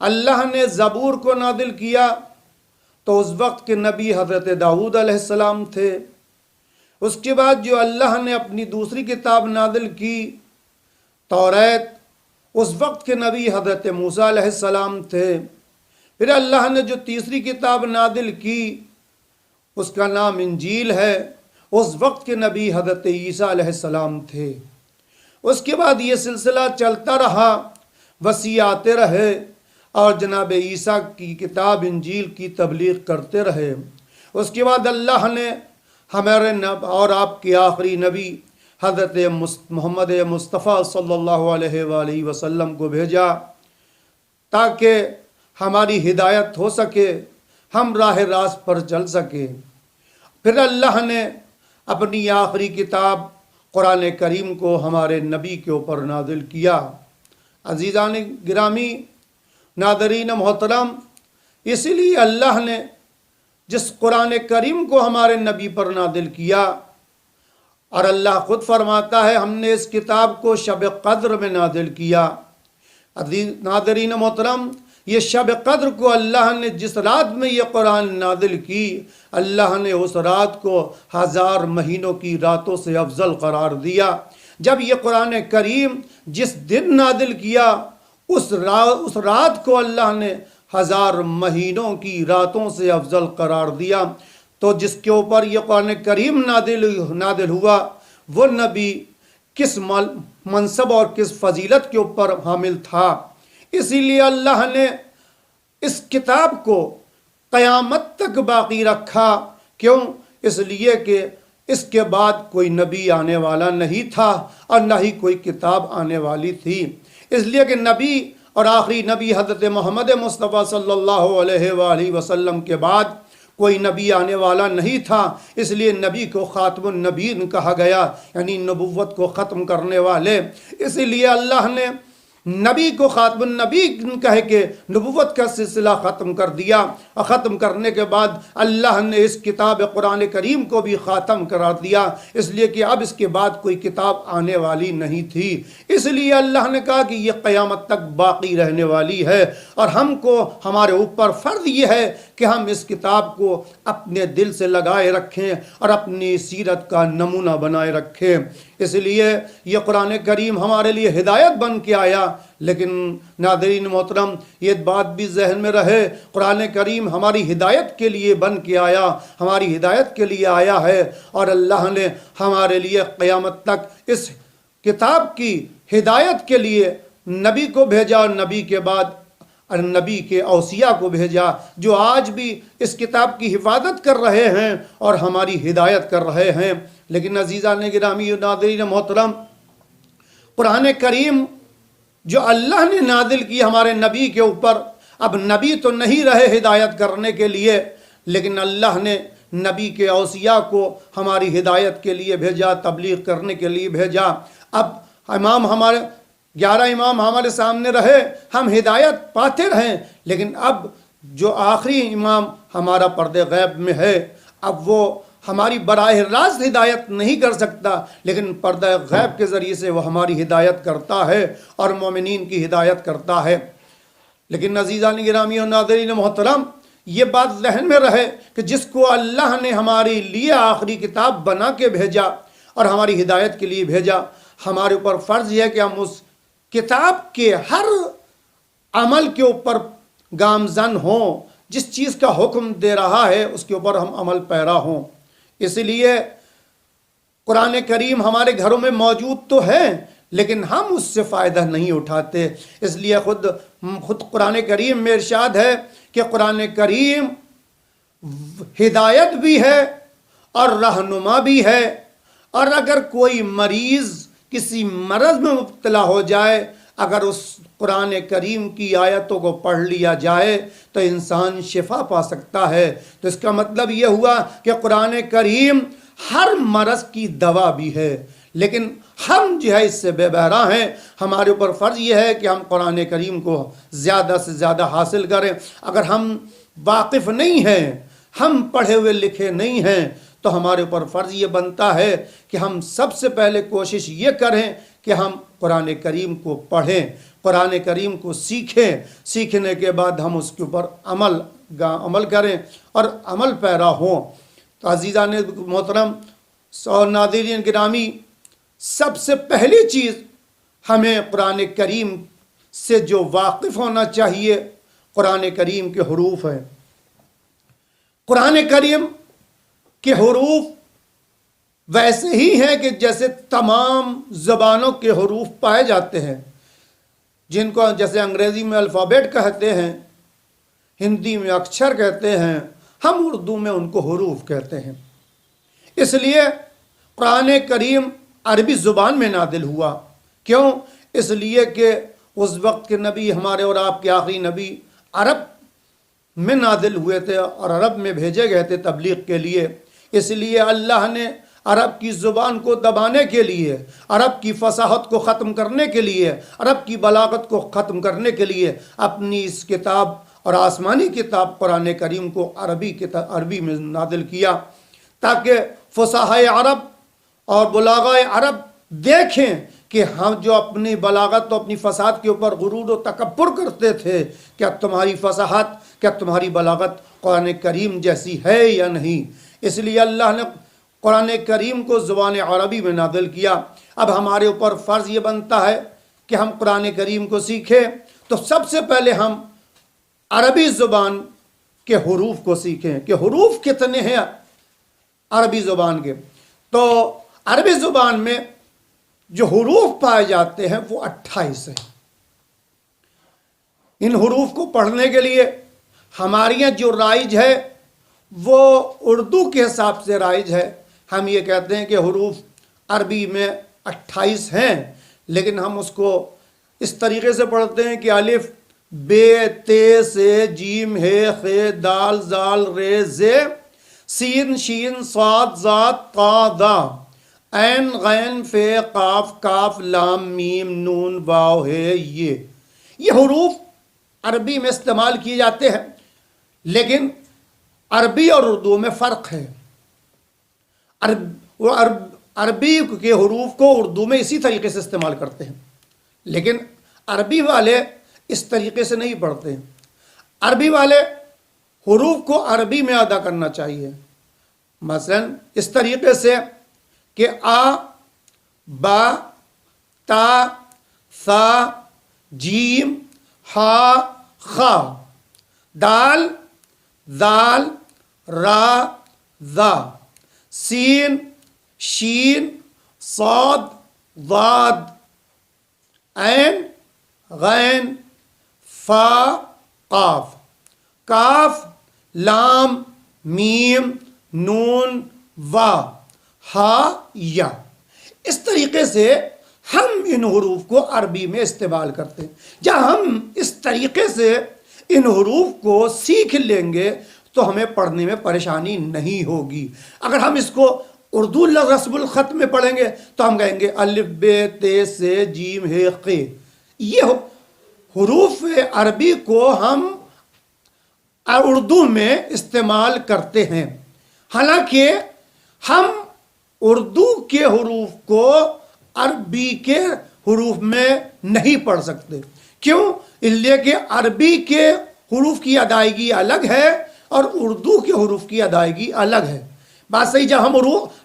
اللہ نے زبور کو نازل کیا تو اس وقت کے نبی حضرت داؤد علیہ السلام تھے۔ اس کے بعد جو اللہ نے اپنی دوسری کتاب نازل کی توریت، اس وقت کے نبی حضرت موسیٰ علیہ السلام تھے۔ پھر اللہ نے جو تیسری کتاب نازل کی اس کا نام انجیل ہے، اس وقت کے نبی حضرت عیسیٰ علیہ السلام تھے۔ اس کے بعد یہ سلسلہ چلتا رہا، وصی آتے رہے اور جناب عیسیٰ کی کتاب انجیل کی تبلیغ کرتے رہے۔ اس کے بعد اللہ نے ہمارے اور آپ کے آخری نبی حضرت محمد مصطفیٰ صلی اللہ علیہ وآلہ وسلم کو بھیجا تاکہ ہماری ہدایت ہو سکے، ہم راہ راست پر چل سکے۔ پھر اللہ نے اپنی آخری کتاب قرآن کریم کو ہمارے نبی کے اوپر نازل کیا۔ عزیزان گرامی، ناظرین محترم، اسی لیے اللہ نے جس قرآن کریم کو ہمارے نبی پر نازل کیا، اور اللہ خود فرماتا ہے ہم نے اس کتاب کو شب قدر میں نازل کیا۔ ناظرین محترم، یہ شب قدر کو اللہ نے جس رات میں یہ قرآن نازل کی، اللہ نے اس رات کو 1000 مہینوں کی راتوں سے افضل قرار دیا۔ جب یہ قرآن کریم جس دن نازل کیا، اس رات کو اللہ نے 1000 مہینوں کی راتوں سے افضل قرار دیا۔ تو جس کے اوپر یہ قرآن کریم نازل ہوا، وہ نبی کس منصب اور کس فضیلت کے اوپر حامل تھا۔ اسی لیے اللہ نے اس کتاب کو قیامت تک باقی رکھا۔ کیوں؟ اس لیے کہ اس کے بعد کوئی نبی آنے والا نہیں تھا اور نہ ہی کوئی کتاب آنے والی تھی۔ اس لیے کہ نبی اور آخری نبی حضرت محمد مصطفیٰ صلی اللہ علیہ وآلہ وسلم کے بعد کوئی نبی آنے والا نہیں تھا، اس لیے نبی کو خاتم النبیین کہا گیا، یعنی نبوت کو ختم کرنے والے۔ اسی لیے اللہ نے نبی کو خاتم النبی کہہ کے نبوت کا سلسلہ ختم کر دیا، اور ختم کرنے کے بعد اللہ نے اس کتاب قرآن کریم کو بھی خاتم قرار دیا، اس لیے کہ اب اس کے بعد کوئی کتاب آنے والی نہیں تھی۔ اس لیے اللہ نے کہا کہ یہ قیامت تک باقی رہنے والی ہے، اور ہم کو ہمارے اوپر فرض یہ ہے کہ ہم اس کتاب کو اپنے دل سے لگائے رکھیں اور اپنی سیرت کا نمونہ بنائے رکھیں۔ اس لیے یہ قرآن کریم ہمارے لیے ہدایت بن کے آیا۔ لیکن ناظرین محترم، یہ بات بھی ذہن میں رہے، قرآن کریم ہماری ہدایت کے لیے بن کے آیا، ہماری ہدایت کے لیے آیا ہے، اور اللہ نے ہمارے لیے قیامت تک اس کتاب کی ہدایت کے لیے نبی کو بھیجا، اور نبی کے بعد نبی کے اوصیاء کو بھیجا، جو آج بھی اس کتاب کی حفاظت کر رہے ہیں اور ہماری ہدایت کر رہے ہیں۔ لیکن عزیزان گرامی، ناظرین محترم، قرآن کریم جو اللہ نے نازل کی ہمارے نبی کے اوپر، اب نبی تو نہیں رہے ہدایت کرنے کے لیے، لیکن اللہ نے نبی کے اوصیاء کو ہماری ہدایت کے لیے بھیجا، تبلیغ کرنے کے لیے بھیجا۔ اب امام ہمارے 11 امام ہمارے سامنے رہے، ہم ہدایت پاتے رہیں، لیکن اب جو آخری امام ہمارا پردے غیب میں ہے، اب وہ ہماری براہ راست ہدایت نہیں کر سکتا، لیکن پردہ غیب کے ذریعے سے وہ ہماری ہدایت کرتا ہے اور مومنین کی ہدایت کرتا ہے۔ لیکن عزیزان گرامی اور ناظرین محترم، یہ بات ذہن میں رہے کہ جس کو اللہ نے ہمارے لیے آخری کتاب بنا کے بھیجا اور ہماری ہدایت کے لیے بھیجا، ہمارے اوپر فرض یہ ہے کہ ہم اس کتاب کے ہر عمل کے اوپر گامزن ہوں، جس چیز کا حکم دے رہا ہے اس کے اوپر ہم عمل پیرا ہوں۔ اس لیے قرآن کریم ہمارے گھروں میں موجود تو ہے، لیکن ہم اس سے فائدہ نہیں اٹھاتے۔ اس لیے خود قرآن کریم میں ارشاد ہے کہ قرآن کریم ہدایت بھی ہے اور رہنما بھی ہے، اور اگر کوئی مریض کسی مرض میں مبتلا ہو جائے، اگر اس قرآن کریم کی آیتوں کو پڑھ لیا جائے تو انسان شفا پا سکتا ہے۔ تو اس کا مطلب یہ ہوا کہ قرآن کریم ہر مرض کی دوا بھی ہے، لیکن ہم جو ہے اس سے بے بہرا ہیں۔ ہمارے اوپر فرض یہ ہے کہ ہم قرآن کریم کو زیادہ سے زیادہ حاصل کریں۔ اگر ہم واقف نہیں ہیں، ہم پڑھے ہوئے لکھے نہیں ہیں، تو ہمارے اوپر فرض یہ بنتا ہے کہ ہم سب سے پہلے کوشش یہ کریں کہ ہم قرآن کریم کو پڑھیں، قرآن کریم کو سیکھیں، سیکھنے کے بعد ہم اس کے اوپر عمل کریں اور عمل پیرا ہوں۔ تو عزیزان محترم اور ناظرین گرامی، سب سے پہلی چیز ہمیں قرآن کریم سے جو واقف ہونا چاہیے، قرآن کریم کے حروف ہیں۔ قرآن کریم کے حروف ویسے ہی ہیں کہ جیسے تمام زبانوں کے حروف پائے جاتے ہیں، جن کو جیسے انگریزی میں الفابیٹ کہتے ہیں، ہندی میں اکچھر کہتے ہیں، ہم اردو میں ان کو حروف کہتے ہیں۔ اس لیے قرآن کریم عربی زبان میں نازل ہوا۔ کیوں؟ اس لیے کہ اس وقت کے نبی، ہمارے اور آپ کے آخری نبی، عرب میں نازل ہوئے تھے اور عرب میں بھیجے گئے تھے تبلیغ کے لیے۔ اس لیے اللہ نے عرب کی زبان کو دبانے کے لیے، عرب کی فصاحت کو ختم کرنے کے لیے، عرب کی بلاغت کو ختم کرنے کے لیے اپنی اس کتاب اور آسمانی کتاب قرآن کریم کو عربی میں نازل کیا، تاکہ فصاحۂ عرب اور بلاغۂ عرب دیکھیں کہ ہم جو اپنی بلاغت و اپنی فصاحت کے اوپر غرور و تکبر کرتے تھے، کیا تمہاری فصاحت، کیا تمہاری بلاغت قرآن کریم جیسی ہے یا نہیں۔ اس لیے اللہ نے قرآن کریم کو زبان عربی میں نازل کیا۔ اب ہمارے اوپر فرض یہ بنتا ہے کہ ہم قرآن کریم کو سیکھیں، تو سب سے پہلے ہم عربی زبان کے حروف کو سیکھیں کہ حروف کتنے ہیں عربی زبان کے۔ تو عربی زبان میں جو حروف پائے جاتے ہیں وہ 28 ہیں۔ ان حروف کو پڑھنے کے لیے ہمارے یہاں جو رائج ہے وہ اردو کے حساب سے رائج ہے۔ ہم یہ کہتے ہیں کہ حروف عربی میں 28 ہیں، لیکن ہم اس کو اس طریقے سے پڑھتے ہیں کہ الف بے تے سے جیم ہے خے دال زال رے زے سین شین صاد ذات قا دا عین غین فے قاف کاف لام میم نون واو ہے۔ یہ حروف عربی میں استعمال کیے جاتے ہیں، لیکن عربی اور اردو میں فرق ہے۔ عربی کے حروف کو اردو میں اسی طریقے سے استعمال کرتے ہیں، لیکن عربی والے اس طریقے سے نہیں پڑھتے ہیں۔ عربی والے حروف کو عربی میں ادا کرنا چاہیے، مثلا اس طریقے سے کہ آ با تا ثا جیم ہا خا دال ذال را ذا سین شین صاد ضاد عین غین فا قاف کاف لام میم نون وا ہا یا۔ اس طریقے سے ہم ان حروف کو عربی میں استعمال کرتے ہیں۔ جب ہم اس طریقے سے ان حروف کو سیکھ لیں گے تو ہمیں پڑھنے میں پریشانی نہیں ہوگی۔ اگر ہم اس کو اردو رسم الخط میں پڑھیں گے تو ہم کہیں گے الف بے تے سے جیم ہے قے۔ یہ حروف عربی کو ہم اردو میں استعمال کرتے ہیں، حالانکہ ہم اردو کے حروف کو عربی کے حروف میں نہیں پڑھ سکتے۔ کیوں؟ اس لیے کہ عربی کے حروف کی ادائیگی الگ ہے اور اردو کے حروف کی ادائیگی الگ ہے۔ بات صحیح، جب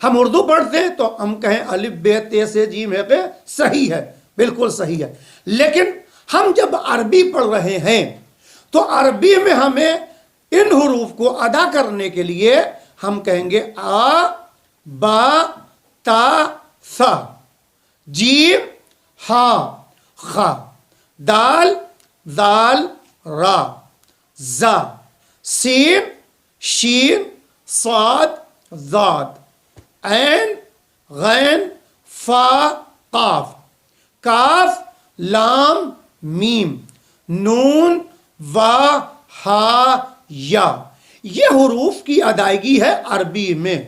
ہم اردو پڑھتے ہیں تو ہم کہیں الف بے تے سے جیم ہے قے، صحیح ہے، بالکل صحیح ہے۔ لیکن ہم جب عربی پڑھ رہے ہیں تو عربی میں ہمیں ان حروف کو ادا کرنے کے لیے ہم کہیں گے آ با تا ثا جیم ہا خا دال ذال را زا سین شین صاد ذاد عین غین فا قاف کاف لام میم نون وا ہا یا۔ یہ حروف کی ادائیگی ہے عربی میں،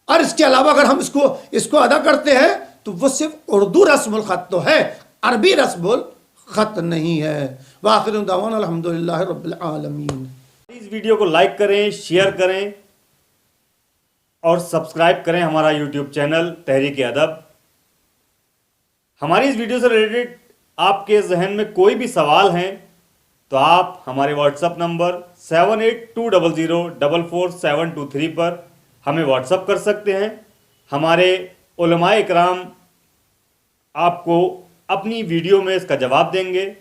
اور اس کے علاوہ اگر ہم اس کو ادا کرتے ہیں تو وہ صرف اردو رسم الخط تو ہے، عربی رسم الخط نہیں ہے۔ وآخر دعوانا الحمدللہ رب العالمین۔ اس ویڈیو کو لائک کریں، شیئر کریں اور سبسکرائب کریں ہمارا یوٹیوب چینل تحریک ادب۔ ہماری اس ویڈیو سے ریلیٹڈ آپ کے ذہن میں کوئی بھی سوال ہیں تو آپ ہمارے واٹس اپ نمبر 7820044723 پر ہمیں واٹس اپ کر سکتے ہیں. ہمارے علماء اکرام آپ کو اپنی ویڈیو میں اس کا جواب دیں گے.